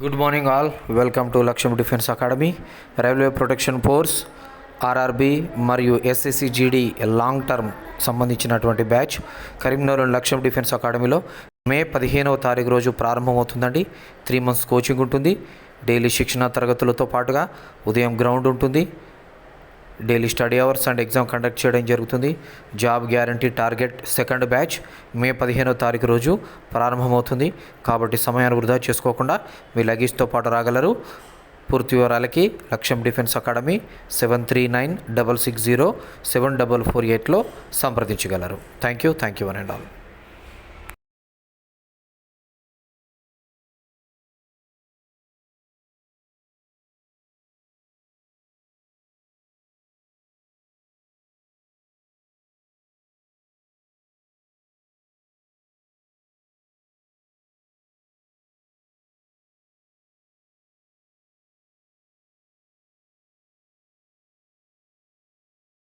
Good morning all, welcome to Lakshyam defence academy. Railway protection force, RRB మరియు SSCGD long term సంబంధించినటువంటి batch Karimnagar Lakshyam defence అకాడమీలో May 15వ తారీఖు రోజు ప్రారంభమవుతుందండి. 3 months కోచింగ్ ఉంటుంది. డైలీ శిక్షణ తరగతులతో పాటుగా ఉదయం గ్రౌండ్ ఉంటుంది. Daily study hours and exam conduct చేయడం జరుగుతుంది. Job guarantee target second batch May 15వ తారీఖు రోజు ప్రారంభమవుతుంది. కాబట్టి సమయాన్ని వృధా చేసుకోకుండా మీ లగేజ్తో పాటు రాగలరు. పూర్తి వివరాలకి లక్ష్యం డిఫెన్స్ అకాడమీ 7396607448లో సంప్రదించగలరు. Thank you one and all.